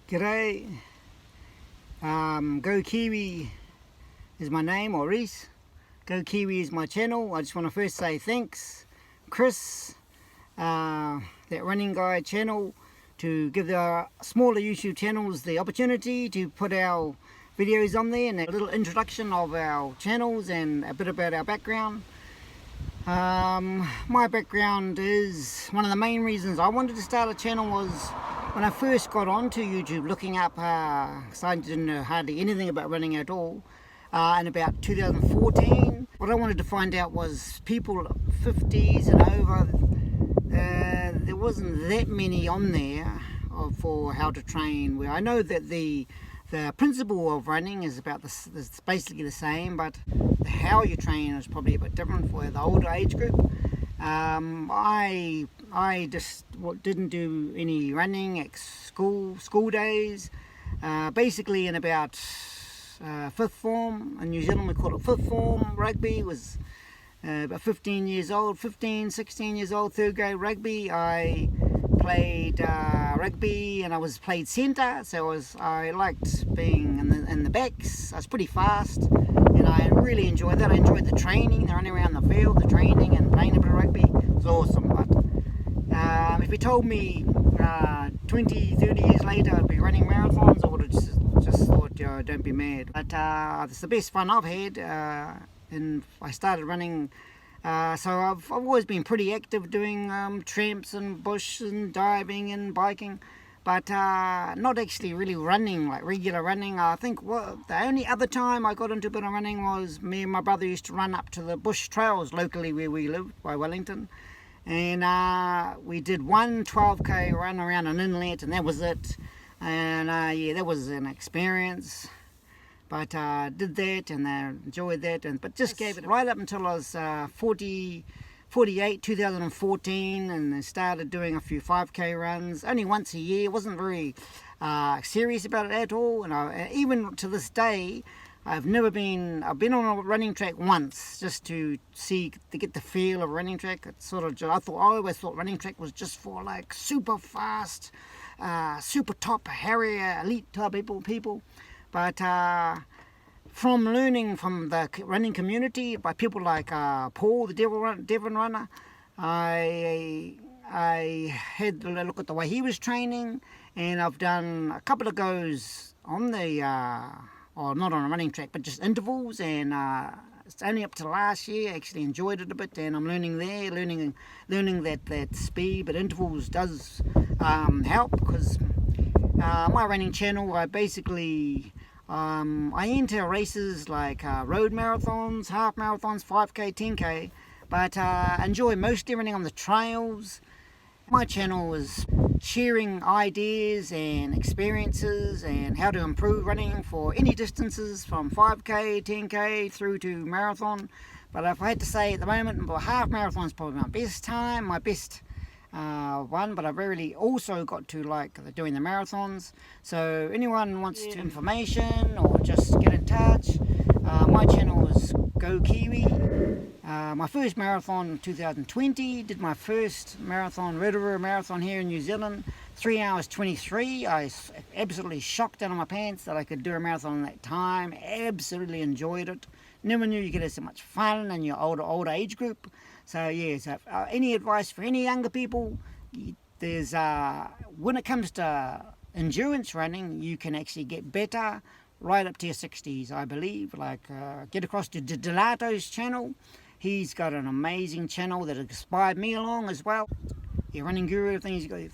G'day, Go Kiwi is my name, or Reese. Go Kiwi is my channel. I just want to first say thanks, Chris, that Running Guy channel, to give the smaller YouTube channels the opportunity to put our videos on there, and a little introduction of our channels and a bit about our background. My background is, one of the main reasons I wanted to start a channel was when I first got onto YouTube, looking up, because I didn't know hardly anything about running at all, in about 2014. What I wanted to find out was people 50s and over, there wasn't that many on there for how to train. Where I know that the principle of running is is basically the same, but how you train is probably a bit different for the older age group. I just didn't do any running at school days. Basically in about fifth form, in New Zealand we call it fifth form rugby, was about 16 years old, third grade rugby. I played rugby, and I played centre, so I liked being in the backs. I was pretty fast, and I really enjoyed that. I enjoyed the training, the running around the field, the training, and playing a bit of rugby. It was awesome. But if you told me 20, 30 years later I'd be running marathons, I would have just thought, don't be mad. But it's the best fun I've had, and I started running. So I've always been pretty active, doing tramps and bush and diving and biking, but not actually really running, like regular running. I think the only other time I got into a bit of running was me and my brother used to run up to the bush trails locally where we lived, by Wellington, and we did one 12k run around an inlet, and that was it. And yeah, that was an experience. But did that, and I enjoyed that, but just gave it right up until I was 48, 2014, and I started doing a few 5k runs, only once a year. Wasn't very serious about it at all, and even to this day, I've been on a running track once, just to get the feel of a running track. It's sort of, I always thought running track was just for like super fast, super top, harrier, elite type people. But from learning from the running community by people like Paul, the Devon runner, I had a look at the way he was training, and I've done a couple of goes on the, or not on a running track, but just intervals, and it's only up to last year I actually enjoyed it a bit, and I'm learning that speed, but intervals does help, because my running channel, I basically I enter races like road marathons, half marathons, 5k, 10k, but enjoy mostly running on the trails. My channel is sharing ideas and experiences and how to improve running for any distances from 5k, 10k through to marathon. But if I had to say at the moment, half marathon is probably my best time, my best one, but I've really also got to like doing the marathons. So anyone wants information or just get in touch, my channel is Go Kiwi. My first marathon in 2020, did my first marathon, Rotorua Marathon here in New Zealand, 3 hours 23. I was absolutely shocked out of my pants that I could do a marathon in that time. Absolutely enjoyed it. Never knew you could have so much fun in your older age group. So yeah, any advice for any younger people, there's when it comes to endurance running, you can actually get better right up to your 60s, I believe. Like get across to Delato's channel. He's got an amazing channel that inspired me along as well. Yeah, running guru, I think he's called it.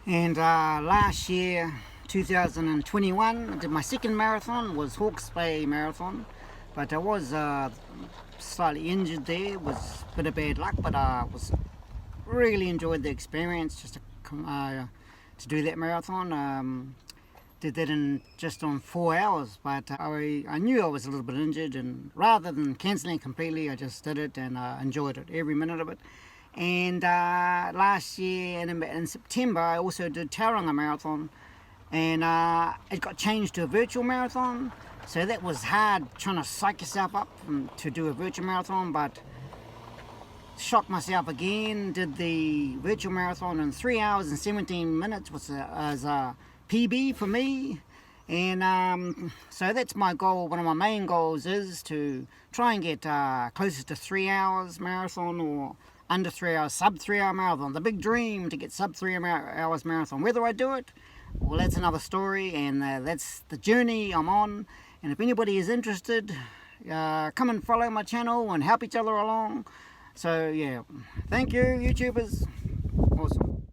And last year, 2021, I did my second marathon, was Hawke's Bay Marathon, but I was slightly injured there. It was a bit of bad luck, but I really enjoyed the experience just to do that marathon. Did that just on 4 hours, but I knew I was a little bit injured, and rather than cancelling completely, I just did it and enjoyed it, every minute of it. And last year in September, I also did Tauranga Marathon, and it got changed to a virtual marathon. So that was hard, trying to psych yourself up to do a virtual marathon, but shocked myself again, did the virtual marathon in 3 hours and 17 minutes, was a PB for me. And so that's my goal. One of my main goals is to try and get closer to 3 hours marathon, or under 3 hours, sub 3 hour marathon. The big dream to get sub 3 hours marathon. Whether I do it, well, that's another story, and that's the journey I'm on. And if anybody is interested, come and follow my channel and help each other along. So yeah, thank you, YouTubers. Awesome.